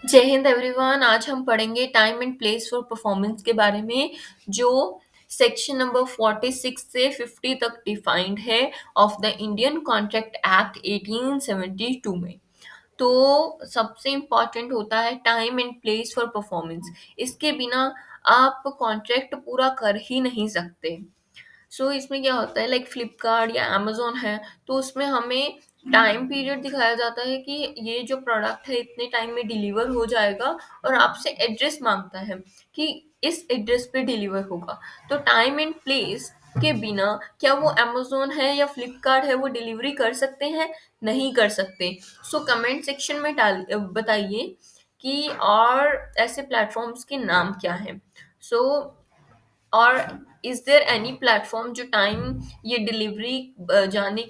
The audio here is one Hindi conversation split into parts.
जय हिंद एवरीवन। आज हम पढ़ेंगे time and place for performance के बारे में, जो सेक्शन नंबर 46 से 50 तक डिफाइंड है of the Indian contract act 1872 में। तो सबसे इम्पॉर्टेंट होता है time and place for performance. इसके बिना आप कॉन्ट्रैक्ट पूरा कर ही नहीं सकते। इसमें क्या होता है, लाइक फ्लिपकार्ट या अमेजोन है, तो उसमें हमें टाइम पीरियड दिखाया जाता है कि ये जो प्रोडक्ट है इतने टाइम में डिलीवर हो जाएगा, और आपसे एड्रेस मांगता है कि इस एड्रेस पे डिलीवर होगा। तो टाइम एंड प्लेस के बिना क्या वो अमेजोन है या फ्लिपकार्ट है वो डिलीवरी कर सकते हैं? नहीं कर सकते। कमेंट सेक्शन में डाल बताइए कि और ऐसे प्लेटफॉर्म्स के नाम क्या हैं। सो और इज देयर एनी प्लेटफॉर्म जो टाइम ये डिलीवरी जानने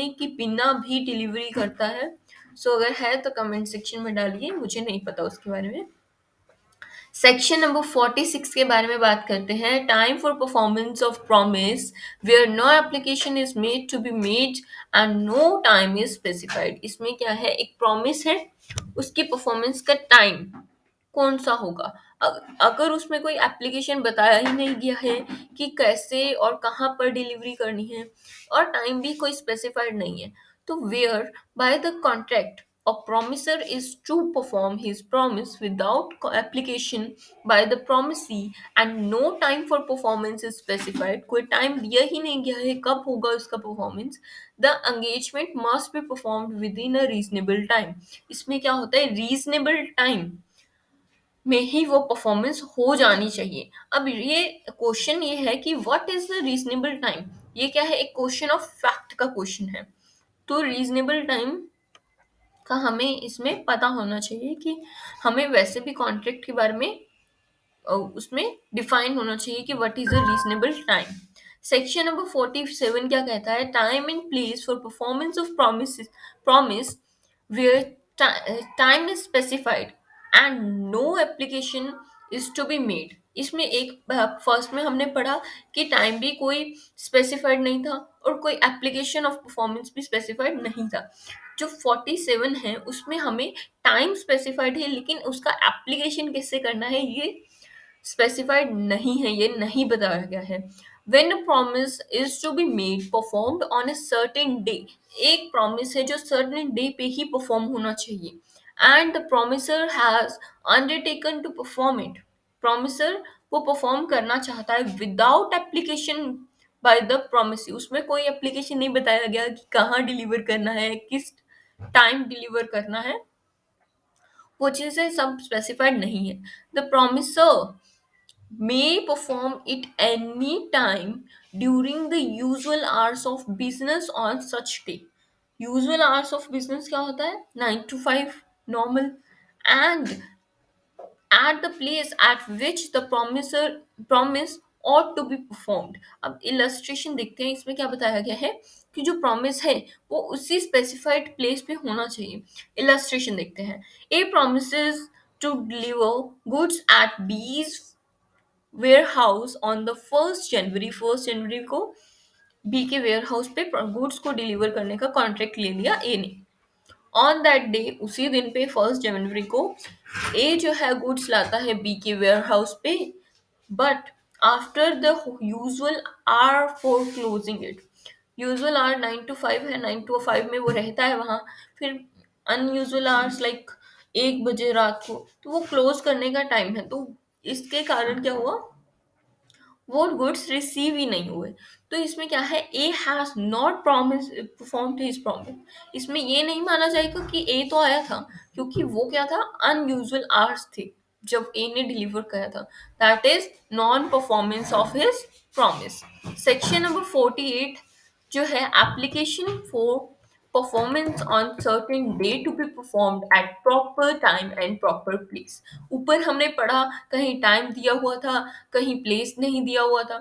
के बिना भी डिलीवरी करता है? अगर है तो कमेंट सेक्शन में डालिए, मुझे नहीं पता उसके बारे में। सेक्शन नंबर 46 के बारे में बात करते हैं। Time for performance of promise where no application is made to be made and no time is specified. इसमें क्या है, एक प्रॉमिस है, उसकी परफॉर्मेंस का टाइम कौन सा होगा। अगर उसमें कोई एप्लीकेशन बताया ही नहीं गया है कि कैसे और कहाँ पर डिलीवरी करनी है, और टाइम भी कोई स्पेसिफाइड नहीं है, तो where by the contract a promisor is to perform his promise without application by the promisee and no time for performance is specified। कोई टाइम दिया ही नहीं गया है कब होगा उसका performance. The engagement must be performed with in a reasonable time. इसमें क्या होता है, रीजनेबल टाइम में ही वो परफॉर्मेंस हो जानी चाहिए। अब ये क्वेश्चन ये है कि what is the reasonable time. ये क्या है, एक क्वेश्चन ऑफ फैक्ट का क्वेश्चन है। तो रीजनेबल टाइम का हमें इसमें पता होना चाहिए कि हमें वैसे भी कॉन्ट्रैक्ट के बारे में उसमें डिफाइन होना चाहिए कि what is a reasonable time. Section number 47 क्या कहता है, time and place for performance of promise where time is specified and no application is to be made। इसमें एक फर्स्ट में हमने पढ़ा कि टाइम भी कोई स्पेसिफाइड नहीं था और कोई एप्लीकेशन ऑफ परफॉर्मेंस भी स्पेसिफाइड नहीं था। जो 47 है उसमें हमें टाइम स्पेसिफाइड है, लेकिन उसका एप्लीकेशन कैसे करना है ये स्पेसिफाइड नहीं है, ये नहीं बताया गया है। When a promise is to be made performed on a certain day, एक प्रॉमिस है जो सर्टेन डे पे ही परफॉर्म होना चाहिए, and the promisor has undertaken to perform it. Promisor वो परफॉर्म करना चाहता है without application by the promise. उसमें कोई एप्लीकेशन नहीं बताया गया कि कहाँ डिलीवर करना है, किस टाइम डिलीवर करना है, वो चीजें सब स्पेसिफाइड नहीं है। The promisor may perform it any time during the usual hours of business on such day। usual hours of business क्या होता है, 9 to 5 normal, and at the place at which the promise ought to be performed। अब illustration देखते हैं, इसमें क्या बताया गया है कि जो promise है वो उसी specified place पे होना चाहिए। illustration देखते हैं। A promises to deliver goods at B's warehouse on the 1 January. 1 जनवरी को बी के वेयर हाउस पे गुड्स को डिलीवर करने का कॉन्ट्रैक्ट ले लिया ए ने। ऑन दैट डे, उसी दिन पे 1 जनवरी को ए जो है गुड्स लाता है बी के वेयर हाउस पे, but after the usual hour for closing it. Usual hour 9 to 5 है, 9 to 5 में वो रहता है वहाँ। फिर अनयूजुअल आवर्स लाइक 1 बजे रात को, तो वो क्लोज करने का टाइम है। तो इसके कारण क्या हुआ, वो गुड्स रिसीव ही नहीं हुए। तो इसमें क्या है, A has not promise performed his promise. इसमें ये नहीं माना जाएगा कि ए तो आया था, क्योंकि वो क्या था, अनयूजुअल आवर्स थे जब ए ने डिलीवर किया था। That is non performance of his promise. Section number 48 जो है, application for performance on certain day to be performed at proper time and proper place. ऊपर हमने पढ़ा कहीं टाइम दिया हुआ था, कहीं प्लेस नहीं दिया हुआ था,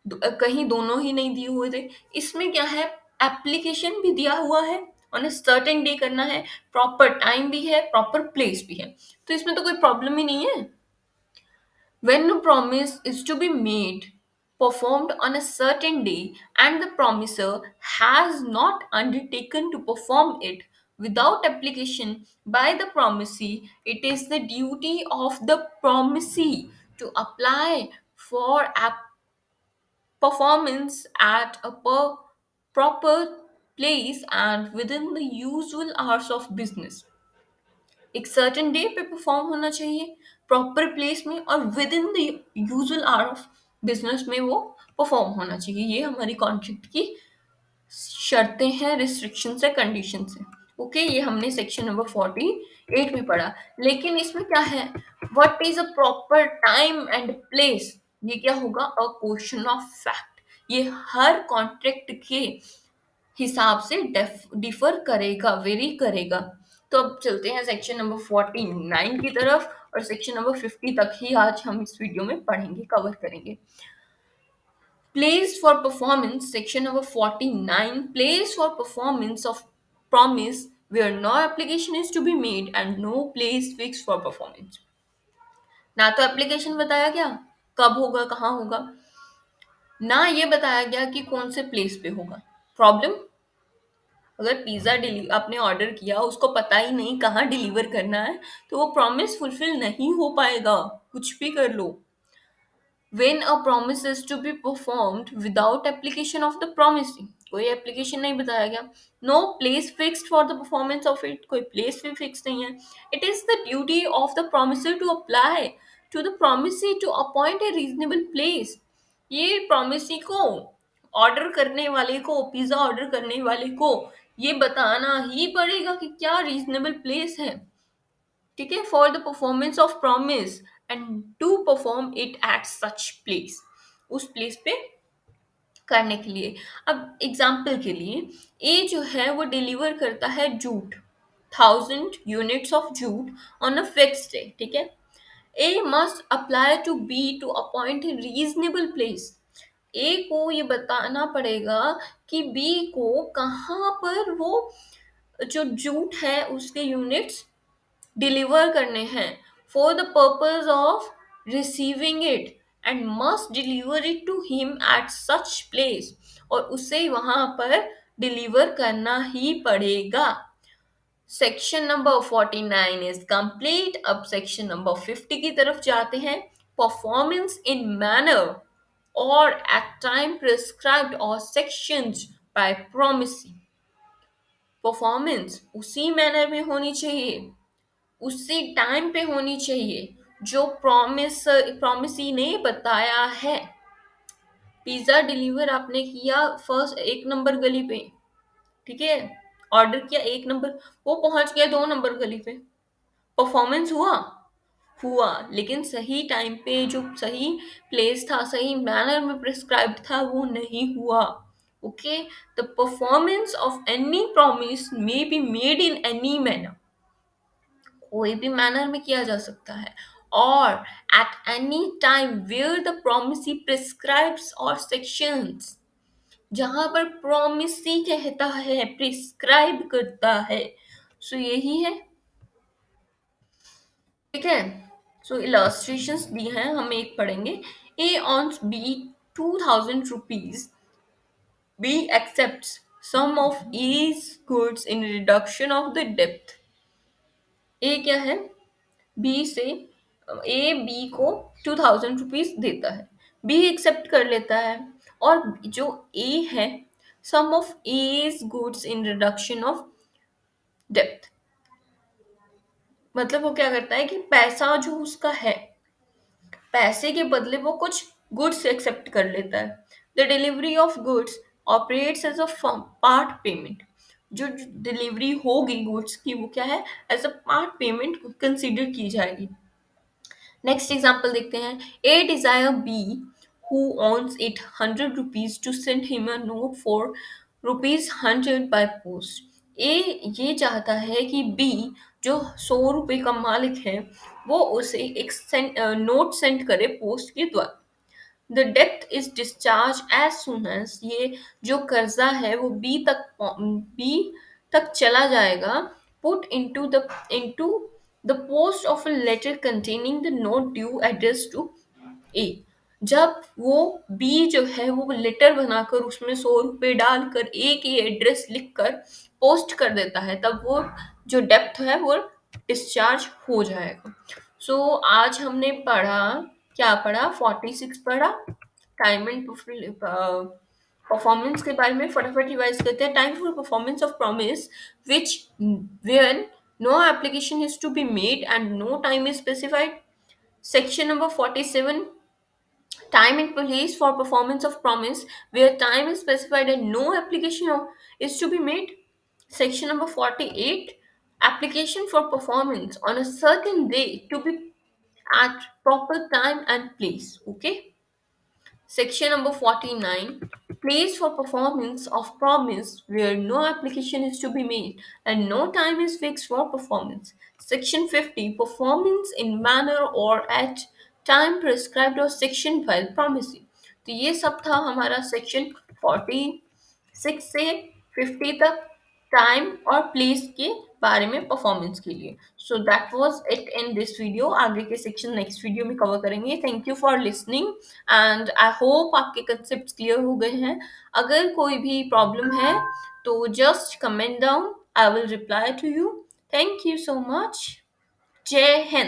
कहीं दोनों ही नहीं दिए हुए थे। इसमें क्या है, एप्लीकेशन भी दिया हुआ है, ऑन अ सर्टेन डे करना है, प्रॉपर टाइम भी है, प्रॉपर प्लेस भी है। तो इसमें तो कोई प्रॉब्लम ही नहीं है। When a promise is to be made, performed on a certain day, and the promiser has not undertaken to perform it, without application by the promisee, it is the duty of the promisee to apply for performance at a proper place and within the usual hours of business. एक सर्टेन डे पे परफॉर्म होना चाहिए, प्रॉपर प्लेस में और with in the usual hour of business में वो परफॉर्म होना चाहिए। ये हमारी कॉन्ट्रैक्ट की शर्तें हैं, रिस्ट्रिक्शंस है, कंडीशंस है। ओके, ये हमने सेक्शन नंबर 48 में पढ़ा। लेकिन इसमें क्या है, what is a proper time and place, ये क्या होगा, अ क्वेश्चन ऑफ फैक्ट। ये हर कॉन्ट्रैक्ट के हिसाब से डिफर करेगा, वेरी करेगा। तो अब चलते हैं सेक्शन नंबर 49 की तरफ, और सेक्शन नंबर 50 तक ही आज हम इस वीडियो में पढ़ेंगे, कवर करेंगे। Place for performance, section number 49, place for performance of promise where no application is to be made and no place fixed for performance। ना तो एप्लीकेशन बताया गया कब होगा, कहाँ होगा, ना ये बताया गया कि कौन से प्लेस पे होगा। प्रॉब्लम, अगर पिज्जा आपने ऑर्डर किया, उसको पता ही नहीं कहाँ डिलीवर करना है, तो वो प्रॉमिस फुलफिल नहीं हो पाएगा, कुछ भी कर लो। When a promise is to be performed without application of the promisee, कोई एप्लीकेशन नहीं बताया गया, no place fixed for the performance of it, कोई place भी फिक्स नहीं है, it is the duty of the promisor to apply to the promisee to appoint a reasonable place। ये promisee को, ऑर्डर करने वाले को, पिज्जा ऑर्डर करने वाले को ये बताना ही पड़ेगा कि क्या रीजनेबल प्लेस है, ठीक है, for the performance of promise and to perform it at such place, उस प्लेस पे करने के लिए। अब एग्जाम्पल के लिए, ए जो है वो डिलीवर करता है jute, 1000 units of jute on a fixed day, ठीक है। A must apply to B to appoint a reasonable place. A को ये बताना पड़ेगा कि बी को कहाँ पर वो जो जूट है उसके यूनिट्स डिलीवर करने हैं, for the purpose of receiving it and must deliver it to him at such place, और उसे वहां पर डिलीवर करना ही पड़ेगा। Section number 49 is complete. अब सेक्शन नंबर 50 की तरफ जाते हैं। Performance in manner or at time prescribed or sanctions by promisee. Performance उसी मैनर में होनी चाहिए, उसी टाइम पे होनी चाहिए जो प्रॉमिसी ने बताया है। पिज्जा डिलीवर आपने किया फर्स्ट 1 नंबर गली पे, ठीक है, ऑर्डर किया 1 नंबर, वो पहुंच गया 2 नंबर गली पे, परफॉर्मेंस हुआ, हुआ, लेकिन सही टाइम पे जो सही प्लेस था, सही मैनर में प्रिस्क्राइब्ड था, वो नहीं हुआ। Okay, the performance of any promise may be made in any manner, कोई भी मैनर में किया जा सकता है, or at any time where the promisee prescribes or sanctions, जहां पर प्रोमिसी कहता है, प्रिस्क्राइब करता है, सो यही है, ठीक है। सो इलस्ट्रेशंस दी हैं, हम एक पढ़ेंगे। A owes B 2000 rupees, B accepts some of A's goods in reduction of the डेप्थ। ए क्या है, बी से, ए बी को 2000 रुपीज देता है, बी एक्सेप्ट कर लेता है, और जो ए है, some of A's goods in reduction of डेप्थ, मतलब वो क्या करता है कि पैसा जो उसका है, पैसे के बदले वो कुछ गुड्स एक्सेप्ट कर लेता है। The delivery of goods operates as a part payment, जो डिलीवरी होगी गुड्स की वो क्या है, as a part payment consider की जाएगी। नेक्स्ट एग्जाम्पल देखते हैं। A desire B who owns it 100 rupees to send him a note for ₹100 by post। ए ये चाहता है कि बी जो 100 रुपए का मालिक है वो उसे एक नोट सेंड करे पोस्ट के द्वारा। द डेप्थ is discharge as soon as, ये जो कर्जा है वो बी तक चला जाएगा। Put into the post of a letter containing the note due address to A. जब वो बी जो है वो लेटर बनाकर उसमें 100 रुपए डालकर ए की एड्रेस लिखकर पोस्ट कर देता है तब वो जो डेप्थ है वो डिस्चार्ज हो जाएगा। सो आज हमने पढ़ा, क्या पढ़ा, 46 पढ़ा, टाइम एंड परफॉर्मेंस के बारे में। फटाफट रिवाइज करते हैं। Time for performance of promise which where no application is to be made and no time is specified. Section number 47, time in police for performance of promise where time is specified and no application is to be made. Section number 48, application for performance on a certain day to be at proper time and place. Okay. Section number 49, place for performance of promise where no application is to be made and no time is fixed for performance. Section 50, performance in manner or at time prescribed or section while promising. तो ये सब था हमारा सेक्शन 46 से 50 तक, टाइम और प्लेस के बारे में परफॉर्मेंस के लिए। So that was it in this video. आगे के सेक्शन नेक्स्ट वीडियो में कवर करेंगे। Thank you for listening and I hope आपके कंसेप्ट क्लियर हो गए हैं। अगर कोई भी प्रॉब्लम है तो just comment down, I will reply to you. Thank you so much. जय हिंद।